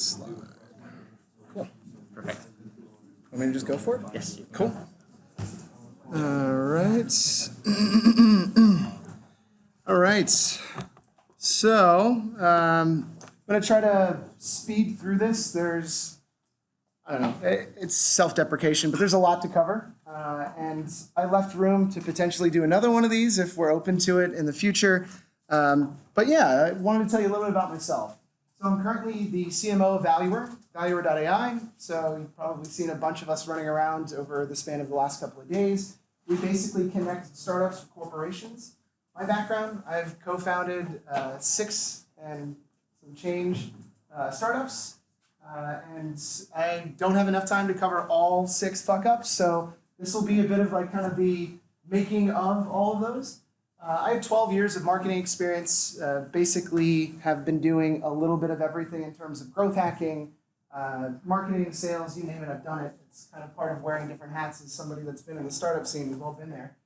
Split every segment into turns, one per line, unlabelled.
slide. Cool.
Perfect.
Want me to just go for it?
Yes.
Cool. All right. All right. So I'm going to try to speed through this. There's, I don't know, it's self-deprecation, but there's a lot to cover. And I left room to potentially do another one of these if we're open to it in the future. But yeah, I wanted to tell you a little bit about myself. So I'm currently the CMO of Valuer, Valuer.ai. So you've probably seen a bunch of us running around over the span of the last couple of days. We basically connect startups with corporations. My background, I've co-founded 6 and some change startups. And I don't have enough time to cover all 6 fuck-ups. So this will be a bit of like kind of the making of all of those. I have 12 years of marketing experience, basically have been doing a little bit of everything in terms of growth hacking, marketing, sales, you name it, I've done it. It's kind of part of wearing different hats as somebody that's been in the startup scene. We've all been there.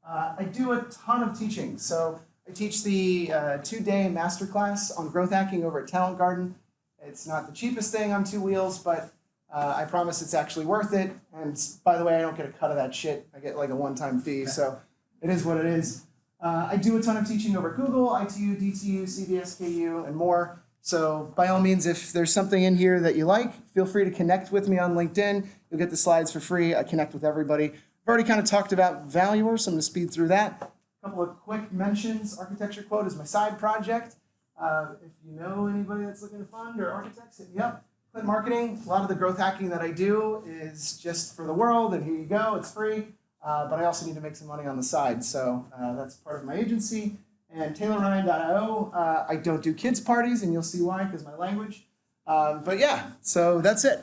I do a ton of teaching. So I teach the 2-day masterclass on growth hacking over at Talent Garden. It's not the cheapest thing on 2 wheels, but I promise it's actually worth it. And by the way, I don't get a cut of that shit. I get like a one-time fee, so it is what it is. I do a ton of teaching over Google, ITU, DTU, CBS, KU, and more. So by all means, if there's something in here that you like, feel free to connect with me on LinkedIn. You'll get the slides for free. I connect with everybody. I've already kind of talked about Valuer, so I'm going to speed through that. A couple of quick mentions. Architecture Quote is my side project. If you know anybody that's looking to fund or architects, hit me up. Clint Marketing, a lot of the growth hacking that I do is just for the world, and here you go, it's free. But I also need to make some money on the side, so that's part of my agency. And TaylorRyan.io, I don't do kids' parties, and you'll see why, because my language. But yeah, so that's it.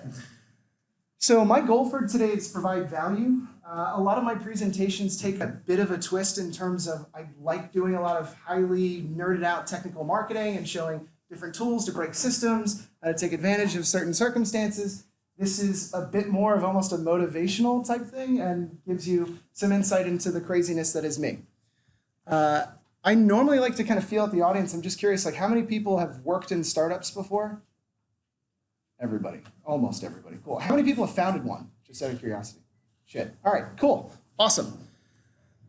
So my goal for today is to provide value. A lot of my presentations take a bit of a twist in terms of I like doing a lot of highly nerded out technical marketing and showing different tools to break systems, how to take advantage of certain circumstances. This is a bit more of almost a motivational type thing and gives you some insight into the craziness that is me. I normally like to kind of feel at the audience. I'm just curious, like how many people have worked in startups before? Everybody, almost everybody. Cool. How many people have founded one? Just out of curiosity. Shit. All right, cool. Awesome.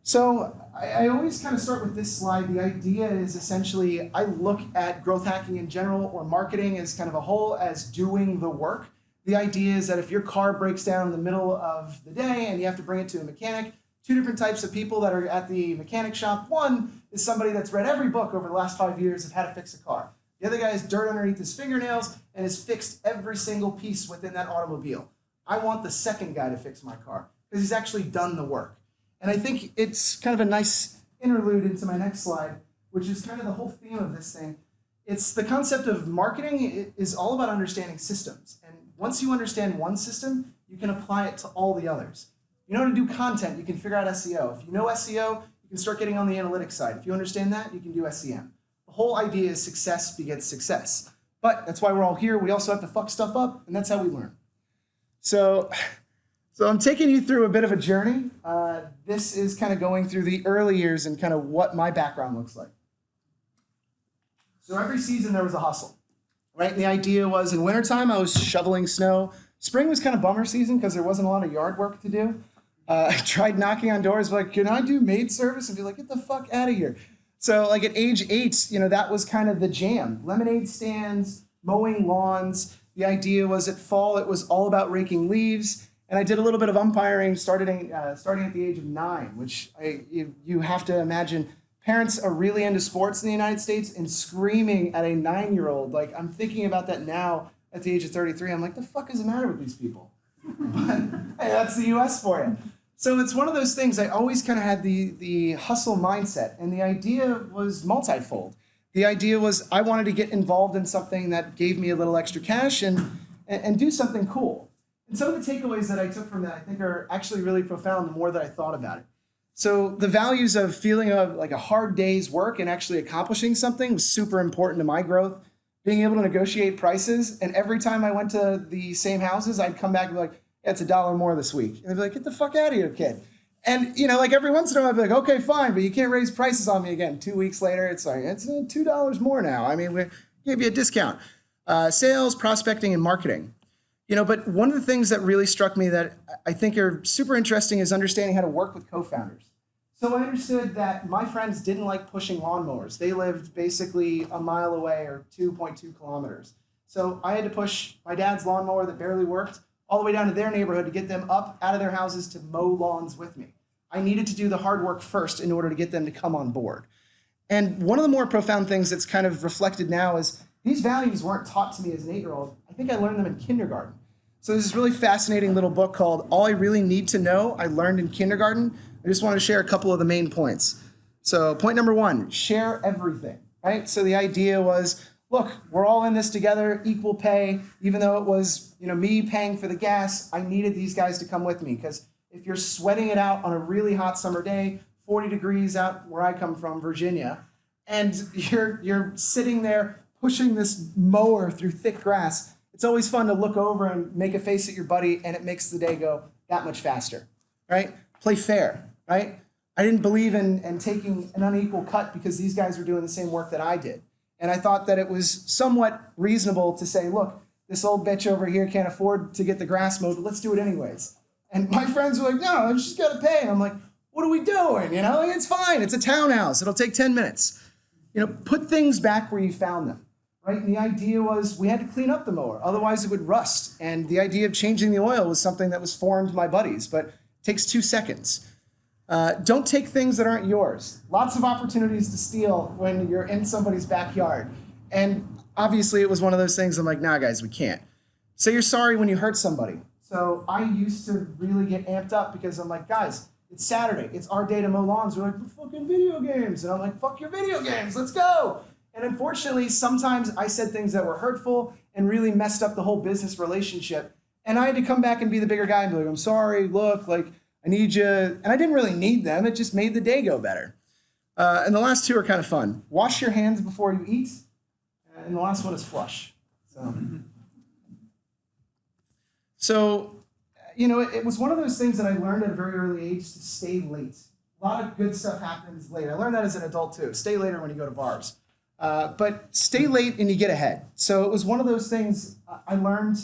So I always kind of start with this slide. The idea is essentially I look at growth hacking in general or marketing as kind of a whole as doing the work. The idea is that if your car breaks down in the middle of the day and you have to bring it to a mechanic, 2 different types of people that are at the mechanic shop. One is somebody that's read every book over the last 5 years of how to fix a car. The other guy has dirt underneath his fingernails and has fixed every single piece within that automobile. I want the second guy to fix my car because he's actually done the work. And I think it's kind of a nice interlude into my next slide, which is kind of the whole theme of this thing. It's the concept of marketing is all about understanding systems. And once you understand one system, you can apply it to all the others. You know how to do content, you can figure out SEO. If you know SEO, you can start getting on the analytics side. If you understand that, you can do SEM. The whole idea is success begets success. But that's why we're all here. We also have to fuck stuff up, and that's how we learn. So I'm taking you through a bit of a journey. This is kind of going through the early years and kind of what my background looks like. So every season there was a hustle, right? And the idea was in wintertime I was shoveling snow. Spring was kind of bummer season because there wasn't a lot of yard work to do. I tried knocking on doors, like, can I do maid service? And be like, get the fuck out of here. So like at age 8, that was kind of the jam. Lemonade stands, mowing lawns. The idea was at fall, it was all about raking leaves. And I did a little bit of umpiring starting at the age of 9, which you have to imagine parents are really into sports in the United States and screaming at a 9-year-old. Like I'm thinking about that now at the age of 33. I'm like, the fuck is the matter with these people? But hey, that's the US for you. So it's one of those things. I always kind of had the hustle mindset, and the idea was multifold. The idea was I wanted to get involved in something that gave me a little extra cash and do something cool. And some of the takeaways that I took from that I think are actually really profound the more that I thought about it. So the values of feeling of like a hard day's work and actually accomplishing something was super important to my growth. Being able to negotiate prices, and every time I went to the same houses, I'd come back and be like, yeah, it's $1 more this week. And they'd be like, get the fuck out of here, kid. And, like every once in a while, I'd be like, okay, fine, but you can't raise prices on me again. 2 weeks later, it's like, it's $2 more now. I mean, we gave you a discount. sales, prospecting, and marketing. But one of the things that really struck me that I think are super interesting is understanding how to work with co-founders. So I understood that my friends didn't like pushing lawnmowers. They lived basically a mile away or 2.2 kilometers. So I had to push my dad's lawnmower that barely worked all the way down to their neighborhood to get them up out of their houses to mow lawns with me. I needed to do the hard work first in order to get them to come on board. And one of the more profound things that's kind of reflected now is these values weren't taught to me as an 8-year-old. I think I learned them in kindergarten. So there's this really fascinating little book called All I Really Need to Know I Learned in Kindergarten. I just want to share a couple of the main points. So point number 1, share everything, right? So the idea was, look, we're all in this together, equal pay. Even though it was, me paying for the gas, I needed these guys to come with me, because if you're sweating it out on a really hot summer day, 40 degrees out where I come from, Virginia, and you're sitting there pushing this mower through thick grass, it's always fun to look over and make a face at your buddy, and it makes the day go that much faster, right? Play fair, right? I didn't believe in taking an unequal cut because these guys were doing the same work that I did. And I thought that it was somewhat reasonable to say, look, this old bitch over here can't afford to get the grass mowed, but let's do it anyways. And my friends were like, no, I just got to pay. And I'm like, what are we doing? It's fine. It's a townhouse. It'll take 10 minutes. Put things back where you found them. Right? And the idea was we had to clean up the mower, otherwise it would rust. And the idea of changing the oil was something that was foreign to my buddies, but it takes 2 seconds. Don't take things that aren't yours. Lots of opportunities to steal when you're in somebody's backyard. And obviously it was one of those things I'm like, nah, guys, we can't. Say you're sorry when you hurt somebody. So I used to really get amped up because I'm like, guys, it's Saturday. It's our day to mow lawns. We're like, fucking video games. And I'm like, fuck your video games. Let's go. And unfortunately, sometimes I said things that were hurtful and really messed up the whole business relationship. And I had to come back and be the bigger guy and be like, I'm sorry, look, I need you. And I didn't really need them. It just made the day go better. And the last 2 are kind of fun. Wash your hands before you eat. And the last one is flush. So, it was one of those things that I learned at a very early age to stay late. A lot of good stuff happens late. I learned that as an adult too. Stay later when you go to bars. But stay late and you get ahead. So it was one of those things I learned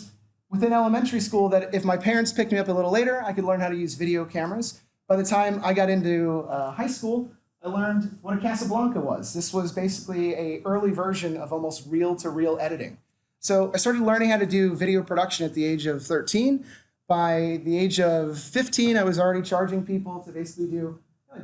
within elementary school that if my parents picked me up a little later, I could learn how to use video cameras. By the time I got into high school, I learned what a Casablanca was. This was basically an early version of almost reel-to-reel editing. So I started learning how to do video production at the age of 13. By the age of 15, I was already charging people to basically do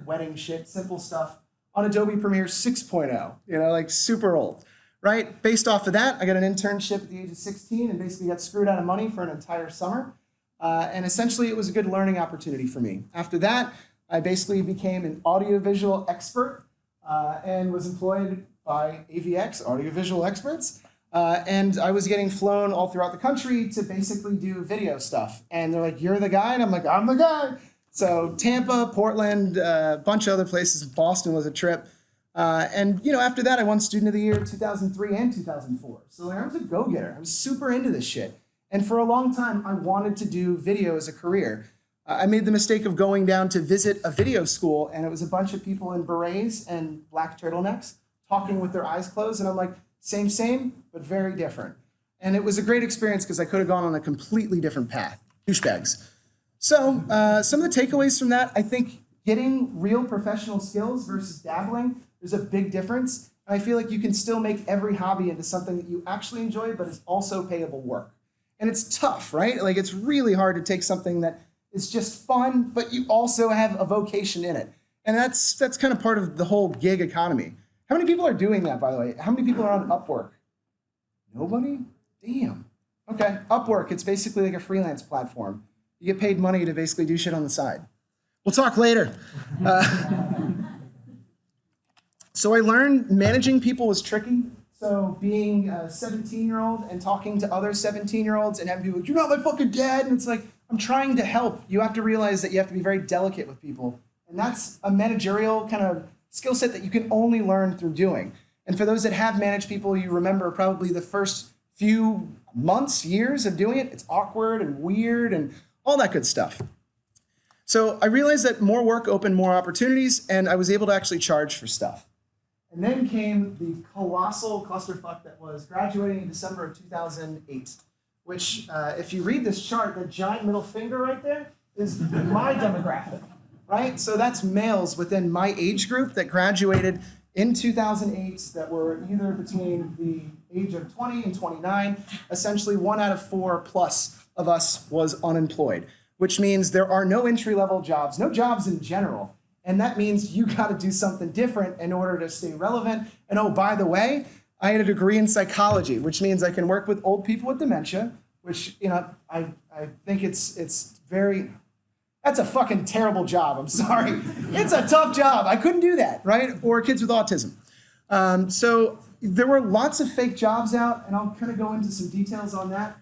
wedding shit, simple stuff, on Adobe Premiere 6.0, super old, right? Based off of that, I got an internship at the age of 16 and basically got screwed out of money for an entire summer. And essentially, it was a good learning opportunity for me. After that, I basically became an audiovisual expert and was employed by AVX, Audiovisual Experts. And I was getting flown all throughout the country to basically do video stuff. And they're like, you're the guy? And I'm like, I'm the guy. So Tampa, Portland, a bunch of other places. Boston was a trip. And after that, I won Student of the Year 2003 and 2004. So I was a go-getter. I was super into this shit. And for a long time, I wanted to do video as a career. I made the mistake of going down to visit a video school, and it was a bunch of people in berets and black turtlenecks talking with their eyes closed. And I'm like, same, but very different. And it was a great experience because I could have gone on a completely different path. Douchebags. So some of the takeaways from that, I think getting real professional skills versus dabbling, there's a big difference. And I feel like you can still make every hobby into something that you actually enjoy, but is also payable work. And it's tough, right? It's really hard to take something that is just fun, but you also have a vocation in it. And that's kind of part of the whole gig economy. How many people are doing that, by the way? How many people are on Upwork? Nobody? Damn. Okay, Upwork, it's basically like a freelance platform. You get paid money to basically do shit on the side. We'll talk later. So I learned managing people was tricky. So being a 17-year-old and talking to other 17-year-olds and having people like, you're not my fucking dad. And it's like, I'm trying to help. You have to realize that you have to be very delicate with people. And that's a managerial kind of skill set that you can only learn through doing. And for those that have managed people, you remember probably the first few months, years of doing it. It's awkward and weird and all that good stuff. So I realized that more work opened more opportunities, and I was able to actually charge for stuff. And then came the colossal clusterfuck that was graduating in December of 2008, which, if you read this chart, the giant middle finger right there is my demographic, right? So that's males within my age group that graduated in 2008 that were either between the age of 20 and 29. Essentially, 1 out of 4 plus of us was unemployed, which means there are no entry-level jobs, no jobs in general. And that means you got to do something different in order to stay relevant. And oh, by the way, I had a degree in psychology, which means I can work with old people with dementia, which, you know, I think it's very, that's a fucking terrible job. I'm sorry. It's a tough job. I couldn't do that, right? Or kids with autism. So there were lots of fake jobs out, and I'll kind of go into some details on that.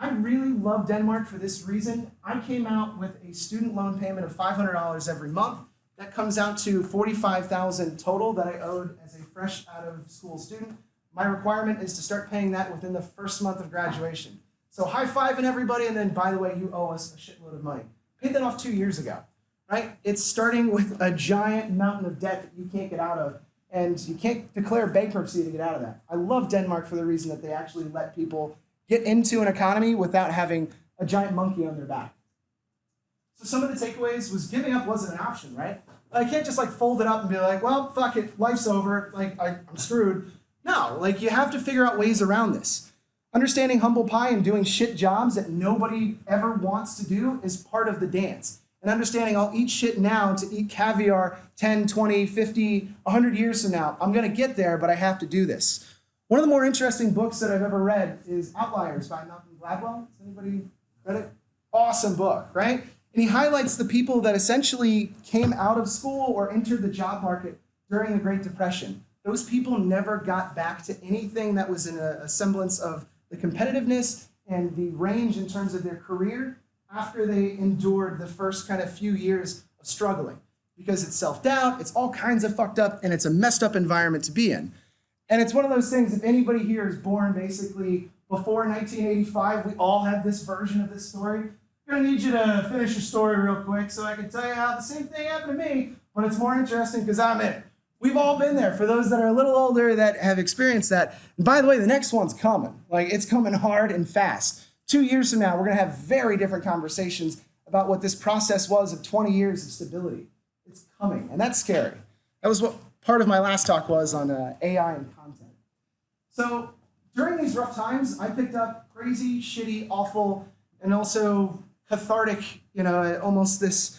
I really love Denmark for this reason. I came out with a student loan payment of $500 every month. That comes out to $45,000 total that I owed as a fresh out of school student. My requirement is to start paying that within the first month of graduation. So high-fiving everybody, and then, by the way, you owe us a shitload of money. Paid that off 2 years ago, right? It's starting with a giant mountain of debt that you can't get out of, and you can't declare bankruptcy to get out of that. I love Denmark for the reason that they actually let people get into an economy without having a giant monkey on their back. So some of the takeaways was giving up wasn't an option, right? I can't just like fold it up and be like, well, fuck it, life's over, like I'm screwed. No, like you have to figure out ways around this. Understanding humble pie and doing shit jobs that nobody ever wants to do is part of the dance. And understanding I'll eat shit now to eat caviar 10, 20, 50, 100 years from now. I'm gonna get there, but I have to do this. One of the more interesting books that I've ever read is Outliers by Malcolm Gladwell. Has anybody read it? Awesome book, right? And he highlights the people that essentially came out of school or entered the job market during the Great Depression. Those people never got back to anything that was in a semblance of the competitiveness and the range in terms of their career after they endured the first kind of few years of struggling. Because it's self-doubt, it's all kinds of fucked up, and it's a messed up environment to be in. And it's one of those things, if anybody here is born basically before 1985, we all have this version of this story. I'm gonna need you to finish your story real quick so I can tell you how the same thing happened to me, but it's more interesting because I'm in it. We've all been there. For those that are a little older that have experienced that. And by the way, the next one's coming. Like, it's coming hard and fast. 2 years from now, we're gonna have very different conversations about what this process was of 20 years of stability. It's coming, and that's scary. That was what part of my last talk was on AI and content. So during these rough times, I picked up crazy, shitty, awful, and also cathartic, you know, almost this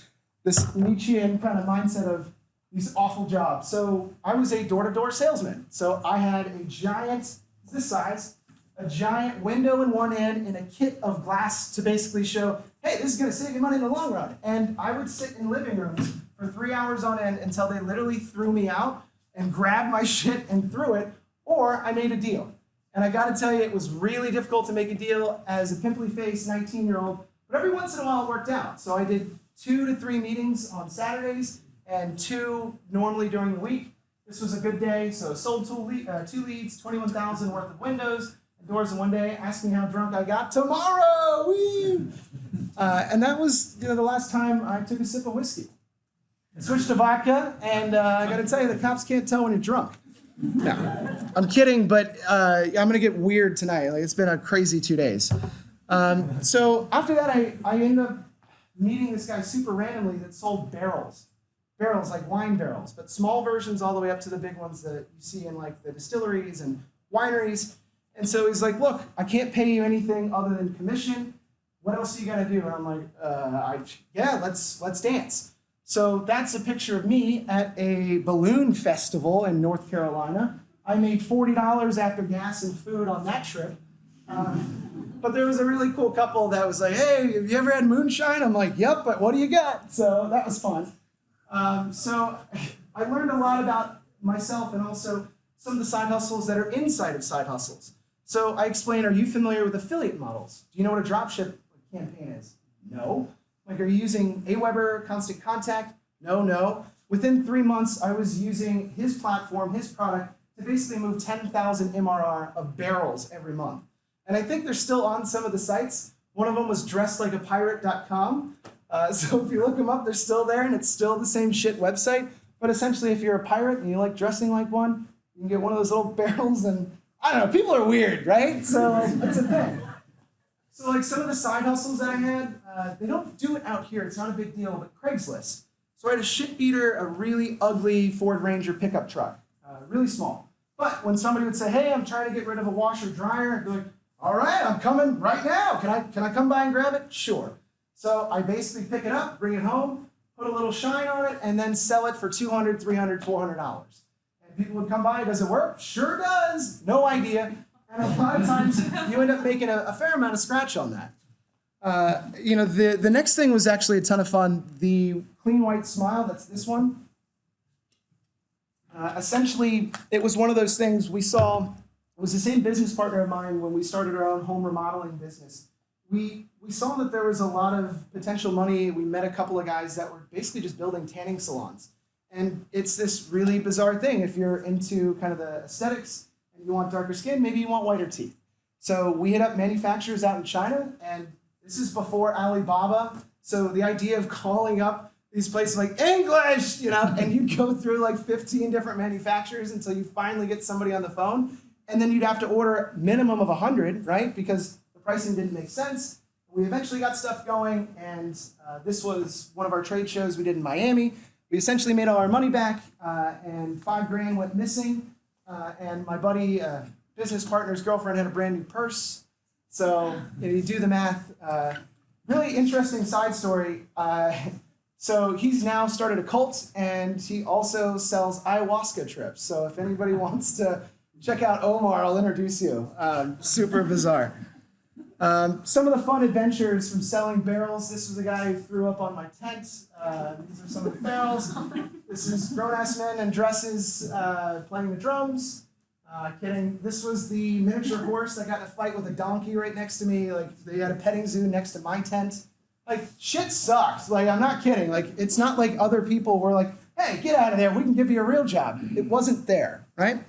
Nietzschean kind of mindset of these awful jobs. So I was a door-to-door salesman. So I had a giant, this size, a giant window in one end and a kit of glass to basically show, hey, this is gonna save you money in the long run. And I would sit in living rooms for 3 hours on end until they literally threw me out and grabbed my shit and threw it, or I made a deal. And I gotta tell you, it was really difficult to make a deal as a pimply-faced 19-year-old, but every once in a while it worked out. So I did 2 to 3 meetings on Saturdays and 2 normally during the week. This was a good day, so sold 2 leads, 21,000 worth of windows and doors in one day. Ask me how drunk I got tomorrow, woo! And that was, you know, the last time I took a sip of whiskey. I switched to vodka, and I gotta tell you, the cops can't tell when you're drunk. No, I'm kidding, but I'm gonna get weird tonight. Like, it's been a crazy 2 days. So after that, I ended up meeting this guy super randomly that sold barrels like wine barrels, but small versions all the way up to the big ones that you see in like the distilleries and wineries. And so he's like, look, I can't pay you anything other than commission. What else do you gotta do? And I'm like, yeah, let's dance. So that's a picture of me at a balloon festival in North Carolina. I made $40 after gas and food on that trip. But there was a really cool couple that was like, hey, have you ever had moonshine? I'm like, yep, but what do you got? So that was fun. So I learned a lot about myself and also some of the side hustles that are inside of side hustles. So I explained, are you familiar with affiliate models? Do you know what a dropship campaign is? No. Like, are you using Aweber, Constant Contact? No. Within 3 months, I was using his platform, his product, to basically move 10,000 MRR of barrels every month. And I think they're still on some of the sites. One of them was dressedlikeapirate.com. So if you look them up, they're still there, and it's still the same shit website. But essentially, if you're a pirate and you like dressing like one, you can get one of those little barrels, and I don't know, people are weird, right? So it's a thing. So like some of the side hustles that I had, they don't do it out here. It's not a big deal, but Craigslist. So I had a shit beater, a really ugly Ford Ranger pickup truck, really small. But when somebody would say, hey, I'm trying to get rid of a washer dryer, I'd be like, all right, I'm coming right now. Can I come by and grab it? Sure. So I basically pick it up, bring it home, put a little shine on it, and then sell it for $200, $300, $400. And people would come by, does it work? Sure does. No idea. And a lot of times you end up making a fair amount of scratch on that. The next thing was actually a ton of fun. The Clean White Smile, that's this one. Essentially, it was one of those things we saw. It was the same business partner of mine when we started our own home remodeling business. We saw that there was a lot of potential money. We met a couple of guys that were basically just building tanning salons. And it's this really bizarre thing. If you're into kind of the aesthetics and you want darker skin, maybe you want whiter teeth. So we hit up manufacturers out in China, and this is before Alibaba. So the idea of calling up these places like English, and you'd go through like 15 different manufacturers until you finally get somebody on the phone. And then you'd have to order a minimum of 100, right? Because the pricing didn't make sense. We eventually got stuff going, and this was one of our trade shows we did in Miami. We essentially made all our money back, and $5,000 went missing. And my buddy, business partner's girlfriend, had a brand new purse. So you do the math. Really interesting side story. So he's now started a cult, and he also sells ayahuasca trips. So if anybody wants to check out Omar, I'll introduce you. Super bizarre. Some of the fun adventures from selling barrels. This was a guy who threw up on my tent. These are some of the barrels. This is grown-ass men in dresses playing the drums. Kidding. This was the miniature horse that got in a fight with a donkey right next to me. Like, they had a petting zoo next to my tent. Like, shit sucks. Like, I'm not kidding. Like, it's not like other people were like, hey, get out of there. We can give you a real job. It wasn't there, right?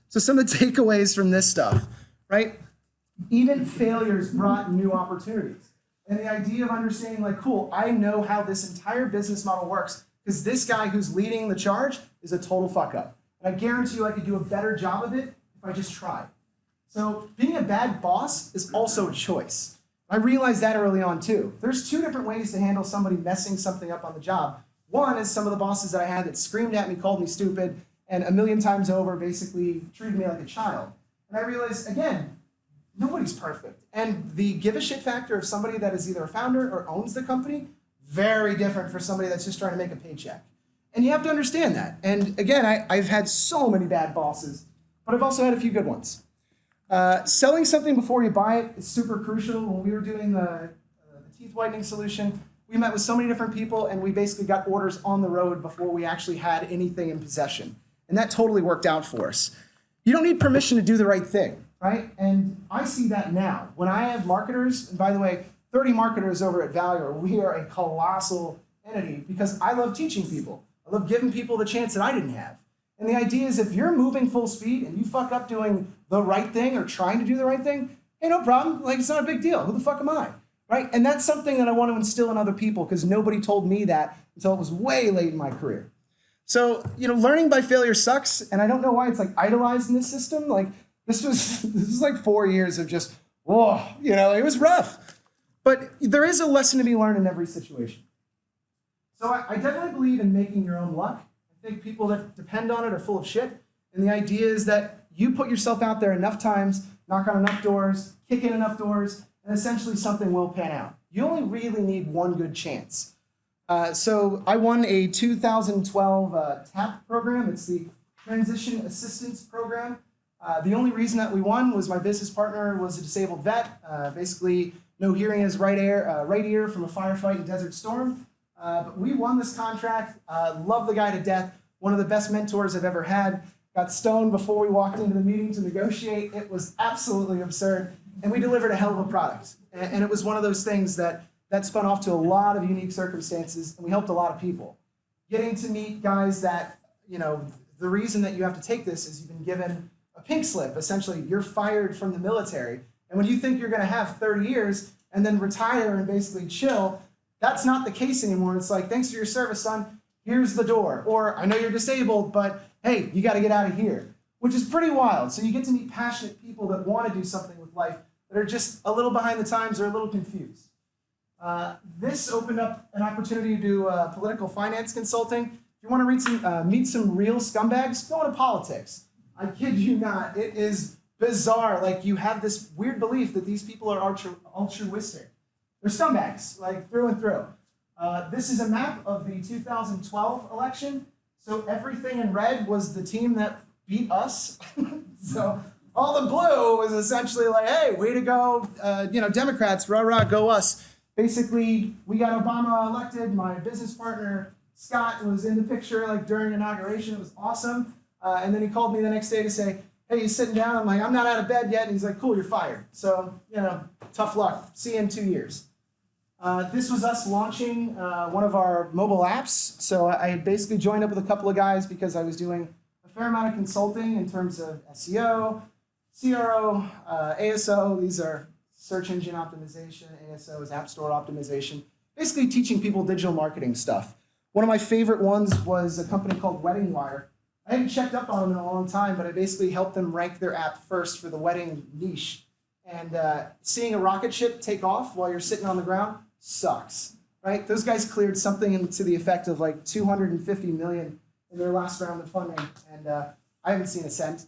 So some of the takeaways from this stuff, right? Even failures brought new opportunities. And the idea of understanding, like, cool, I know how this entire business model works because this guy who's leading the charge is a total fuck up. And I guarantee you I could do a better job of it if I just tried. So being a bad boss is also a choice. I realized that early on too. There's two different ways to handle somebody messing something up on the job. One is some of the bosses that I had that screamed at me, called me stupid, and a million times over basically treated me like a child. And I realized, again, nobody's perfect. And the give a shit factor of somebody that is either a founder or owns the company, very different for somebody that's just trying to make a paycheck. And you have to understand that. And again, I've had so many bad bosses, but I've also had a few good ones. Selling something before you buy it is super crucial. When we were doing the teeth whitening solution, we met with so many different people, and we basically got orders on the road before we actually had anything in possession. And that totally worked out for us. You don't need permission to do the right thing, right? And I see that now. When I have marketers, and by the way, 30 marketers over at Valure, we are a colossal entity because I love teaching people. I love giving people the chance that I didn't have. And the idea is if you're moving full speed and you fuck up doing the right thing or trying to do the right thing, hey, no problem. Like, it's not a big deal. Who the fuck am I? Right? And that's something that I want to instill in other people because nobody told me that until it was way late in my career. So, learning by failure sucks, and I don't know why it's like idolized in this system. Like, this was like 4 years of just, whoa, it was rough. But there is a lesson to be learned in every situation. So I definitely believe in making your own luck. I think people that depend on it are full of shit. And the idea is that you put yourself out there enough times, knock on enough doors, kick in enough doors, and essentially something will pan out. You only really need one good chance. So I won a 2012 TAP program. It's the Transition Assistance Program. The only reason that we won was my business partner was a disabled vet, basically no hearing in his right ear from a firefight in Desert Storm. But we won this contract. Love the guy to death. One of the best mentors I've ever had. Got stoned before we walked into the meeting to negotiate. It was absolutely absurd. And we delivered a hell of a product. And it was one of those things that spun off to a lot of unique circumstances, and we helped a lot of people. Getting to meet guys that, the reason that you have to take this is you've been given a pink slip. Essentially, you're fired from the military. And when you think you're going to have 30 years and then retire and basically chill, that's not the case anymore. It's like, thanks for your service, son. here's the door. Or I know you're disabled, but hey, you got to get out of here, which is pretty wild. So you get to meet passionate people that want to do something with life that are just a little behind the times or a little confused. This opened up an opportunity to do political finance consulting. If you want to meet some real scumbags, go into politics. I kid you not, it is bizarre. Like, you have this weird belief that these people are altruistic. They're scumbags, like, through and through. This is a map of the 2012 election. So everything in red was the team that beat us. So all the blue was essentially like, hey, way to go, Democrats, rah, rah, go us. Basically, we got Obama elected. My business partner, Scott, was in the picture like during inauguration. It was awesome. And then he called me the next day to say, hey, you sitting down? I'm like, I'm not out of bed yet. And he's like, cool, you're fired. So, tough luck. See you in 2 years. This was us launching one of our mobile apps. So I basically joined up with a couple of guys because I was doing a fair amount of consulting in terms of SEO, CRO, ASO. These are search engine optimization. ASO is app store optimization. Basically teaching people digital marketing stuff. One of my favorite ones was a company called Wedding Wire. I hadn't checked up on them in a long time, but I basically helped them rank their app first for the wedding niche. And seeing a rocket ship take off while you're sitting on the ground sucks, right? Those guys cleared something to the effect of like 250 million in their last round of funding, and I haven't seen a cent.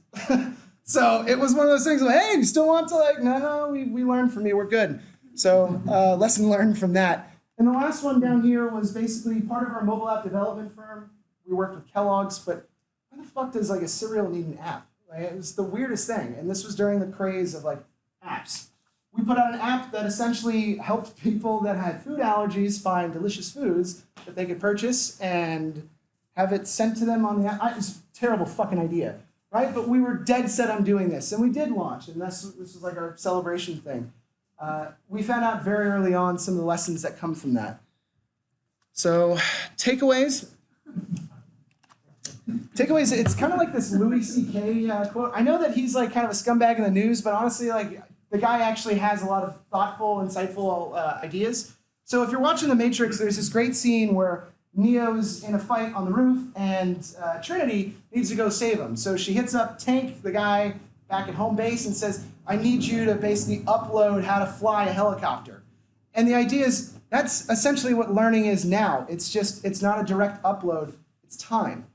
So it was one of those things like, hey, you still want to no, we learned from you, we're good. So lesson learned from that. And the last one down here was basically part of our mobile app development firm. We worked with Kellogg's, but why the fuck does like a cereal need an app? Right? It was the weirdest thing, and this was during the craze of like apps. We put out an app that essentially helped people that had food allergies find delicious foods that they could purchase and have it sent to them on the app. It was a terrible fucking idea, right? But we were dead set on doing this, and we did launch, and this was like our celebration thing. We found out very early on some of the lessons that come from that. So takeaways. Takeaways, it's kind of like this Louis C.K. Quote. I know that he's like kind of a scumbag in the news, but honestly, like, the guy actually has a lot of thoughtful, insightful ideas. So if you're watching The Matrix, there's this great scene where Neo's in a fight on the roof, and Trinity needs to go save him. So she hits up Tank, the guy back at home base, and says, I need you to basically upload how to fly a helicopter. And the idea is, that's essentially what learning is now. It's not a direct upload, it's time.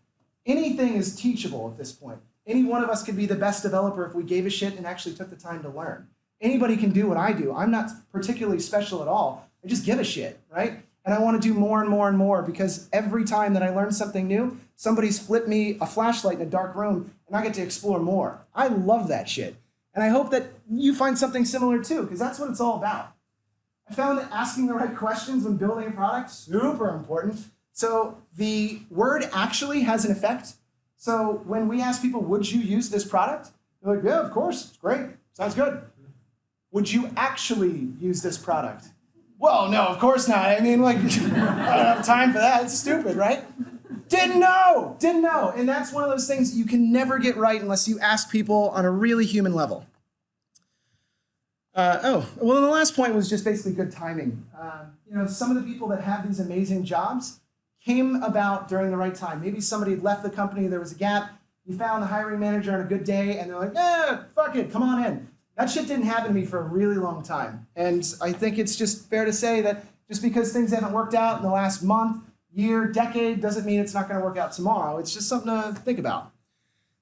Anything is teachable at this point. Any one of us could be the best developer if we gave a shit and actually took the time to learn. Anybody can do what I do. I'm not particularly special at all. I just give a shit, right? And I want to do more and more and more, because every time that I learn something new, somebody's flipped me a flashlight in a dark room and I get to explore more. I love that shit. And I hope that you find something similar too, because that's what it's all about. I found that asking the right questions when building a product, super important. So the word actually has an effect. So when we ask people, would you use this product? They're like, yeah, of course, it's great, sounds good. Would you actually use this product? Well, no, of course not. I mean, like, I don't have time for that. It's stupid, right? Didn't know. And that's one of those things you can never get right unless you ask people on a really human level. Well, the last point was just basically good timing. Some of the people that have these amazing jobs came about during the right time. Maybe somebody had left the company, there was a gap, you found the hiring manager on a good day, and they're like, yeah, fuck it, come on in. That shit didn't happen to me for a really long time. And I think it's just fair to say that just because things haven't worked out in the last month, year, decade, doesn't mean it's not going to work out tomorrow. It's just something to think about.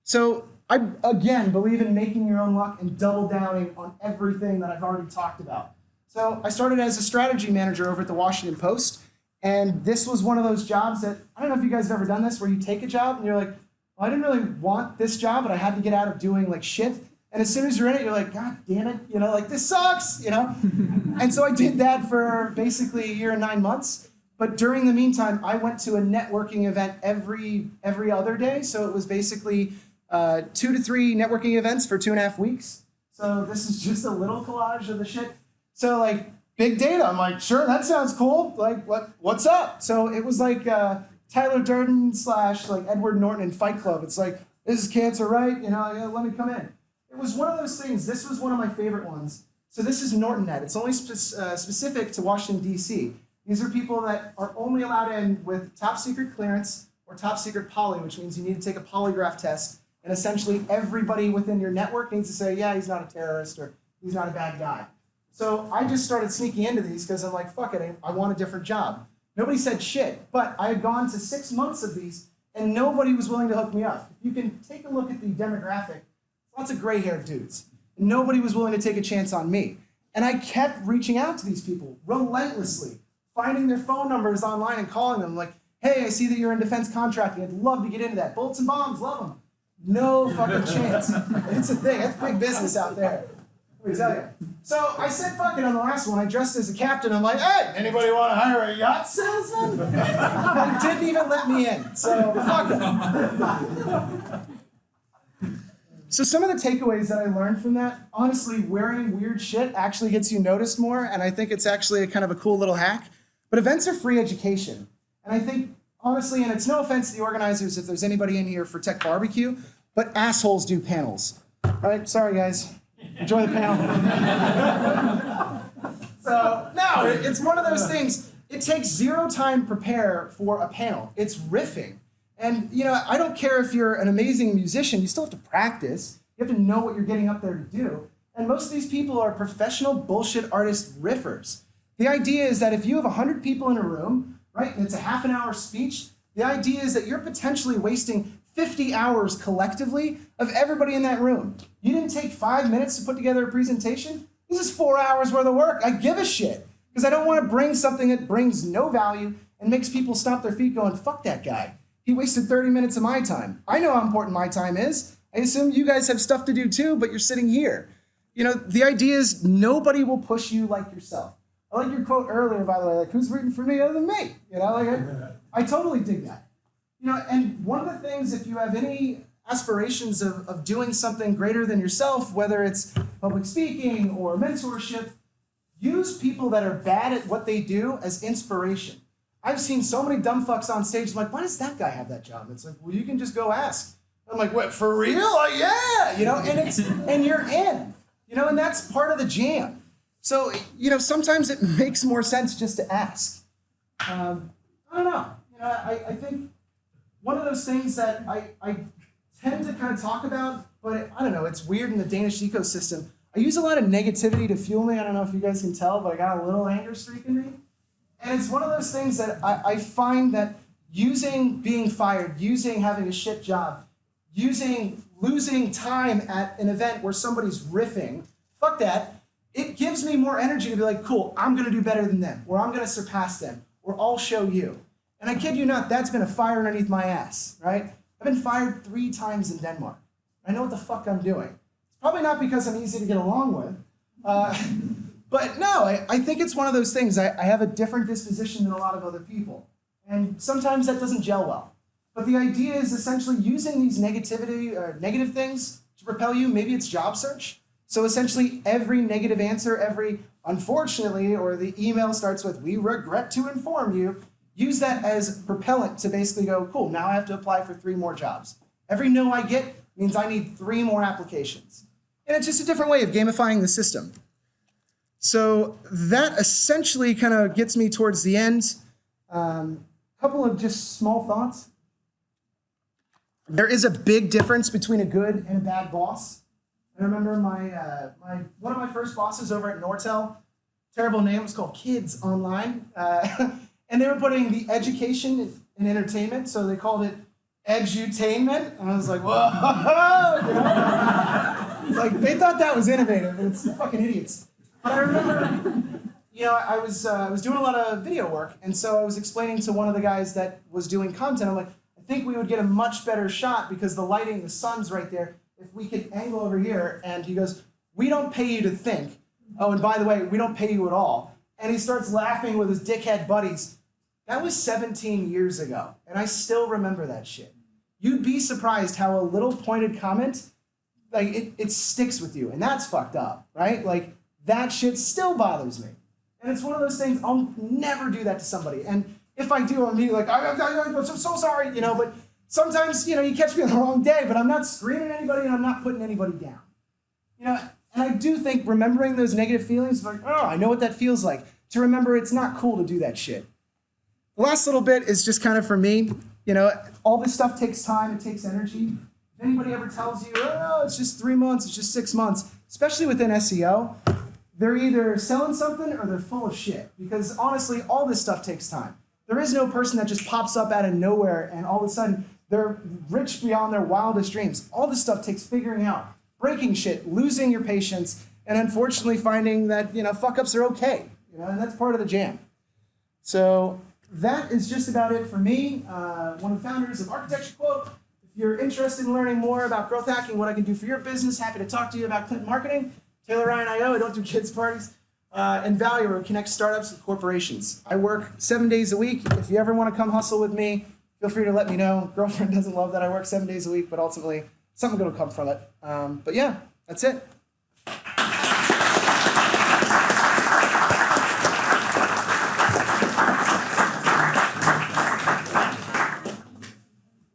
So I, again, believe in making your own luck and double downing on everything that I've already talked about. So I started as a strategy manager over at the Washington Post. And this was one of those jobs that, I don't know if you guys have ever done this, where you take a job and you're like, well, I didn't really want this job, but I had to get out of doing like shit. And as soon as you're in it, you're like, God damn it, like this sucks, And so I did that for basically a year and 9 months. But during the meantime, I went to a networking event every other day. So it was basically 2 to 3 networking events for 2.5 weeks. So this is just a little collage of the shit. So like big data, I'm like, sure, that sounds cool. Like what's up? So it was like Tyler Durden / like Edward Norton in Fight Club. It's like, this is cancer, right? Let me come in. It was one of those things. This was one of my favorite ones. So this is NortonNet. It's only specific to Washington, D.C. These are people that are only allowed in with top secret clearance or top secret poly, which means you need to take a polygraph test. And essentially everybody within your network needs to say, yeah, he's not a terrorist or he's not a bad guy. So I just started sneaking into these because I'm like, fuck it, I want a different job. Nobody said shit, but I had gone to 6 months of these and nobody was willing to hook me up. If you can take a look at the demographic, lots of gray-haired dudes. And nobody was willing to take a chance on me. And I kept reaching out to these people relentlessly, finding their phone numbers online and calling them like, hey, I see that you're in defense contracting. I'd love to get into that. Bullets and bombs, love them. No fucking chance. It's a thing. It's big business out there. Let me tell you. So I said fuck it on the last one. I dressed as a captain. I'm like, hey, anybody want to hire a yacht salesman? They didn't even let me in. So fuck it. So some of the takeaways that I learned from that, honestly, wearing weird shit actually gets you noticed more, and I think it's actually a kind of a cool little hack. But events are free education. And I think, honestly, and it's no offense to the organizers if there's anybody in here for TechBBQ, but assholes do panels. All right, sorry guys. Enjoy the panel. So, no, it's one of those things. It takes 0 time to prepare for a panel. It's riffing. And, you know, I don't care if you're an amazing musician, you still have to practice. You have to know what you're getting up there to do. And most of these people are professional bullshit artist riffers. The idea is that if you have 100 people in a room, right, and it's a half an hour speech, the idea is that you're potentially wasting 50 hours collectively of everybody in that room. You didn't take 5 minutes to put together a presentation? This is 4 hours worth of work. I give a shit, because I don't want to bring something that brings no value and makes people stomp their feet going, fuck that guy. He wasted 30 minutes of my time. I know how important my time is. I assume you guys have stuff to do too, but you're sitting here. You know, the idea is nobody will push you like yourself. I like your quote earlier, by the way, like, who's rooting for me other than me? You know, like, I totally dig that. You know, and one of the things, if you have any aspirations of doing something greater than yourself, whether it's public speaking or mentorship, use people that are bad at what they do as inspiration. I've seen so many dumb fucks on stage. I'm like, why does that guy have that job? It's like, well, you can just go ask. I'm like, what, for real? Like, yeah, you know, and you're in, you know, and that's part of the jam. So, you know, sometimes it makes more sense just to ask. I don't know. You know, I think one of those things that I tend to kind of talk about, but I don't know, it's weird in the Danish ecosystem. I use a lot of negativity to fuel me. I don't know if you guys can tell, but I got a little anger streak in me. And it's one of those things that I find that using being fired, using having a shit job, using losing time at an event where somebody's riffing, fuck that, it gives me more energy to be like, cool, I'm gonna do better than them, or I'm gonna surpass them, or I'll show you. And I kid you not, that's been a fire underneath my ass, right? I've been fired 3 times in Denmark. I know what the fuck I'm doing. It's probably not because I'm easy to get along with. But no, I think it's one of those things. I have a different disposition than a lot of other people. And sometimes that doesn't gel well. But the idea is essentially using these negative things to propel you. Maybe it's job search. So essentially every negative answer, every unfortunately, or the email starts with, we regret to inform you, use that as propellant to basically go, cool, now I have to apply for 3 more jobs. Every no I get means I need 3 more applications. And it's just a different way of gamifying the system. So that essentially kind of gets me towards the end. Couple of just small thoughts. There is a big difference between a good and a bad boss. I remember one of my first bosses over at Nortel, terrible name, was called Kids Online. And they were putting the education and entertainment, so they called it edutainment. And I was like, whoa! You know? It's like, they thought that was innovative. It's fucking idiots. But I remember, you know, I was doing a lot of video work, and so I was explaining to one of the guys that was doing content, I'm like, I think we would get a much better shot because the lighting, the sun's right there, if we could angle over here. And he goes, we don't pay you to think. Oh, and by the way, we don't pay you at all. And he starts laughing with his dickhead buddies. That was 17 years ago, and I still remember that shit. You'd be surprised how a little pointed comment, like, it sticks with you, and that's fucked up, right? Like, that shit still bothers me. And it's one of those things, I'll never do that to somebody. And if I do, I'm be like, I'm so sorry, you know, but sometimes, you know, you catch me on the wrong day, but I'm not screaming at anybody and I'm not putting anybody down. You know, and I do think remembering those negative feelings, like, oh, I know what that feels like. to remember it's not cool to do that shit. The last little bit is just kind of for me. You know, all this stuff takes time, it takes energy. If anybody ever tells you, oh, it's just 3 months, it's just 6 months, especially within SEO, they're either selling something or they're full of shit. Because honestly, all this stuff takes time. There is no person that just pops up out of nowhere and all of a sudden they're rich beyond their wildest dreams. All this stuff takes figuring out, breaking shit, losing your patience, and unfortunately finding that, you know, fuck-ups are okay. You know, and that's part of the jam. So that is just about it for me. One of the founders of Architecture Quote. If you're interested in learning more about growth hacking, what I can do for your business, happy to talk to you about Clinton Marketing. Taylor Ryan I don't do kids parties. And Value, where we connect startups with corporations. I work 7 days a week. If you ever want to come hustle with me, feel free to let me know. Girlfriend doesn't love that I work 7 days a week, but ultimately something good will come from it. But yeah, that's it.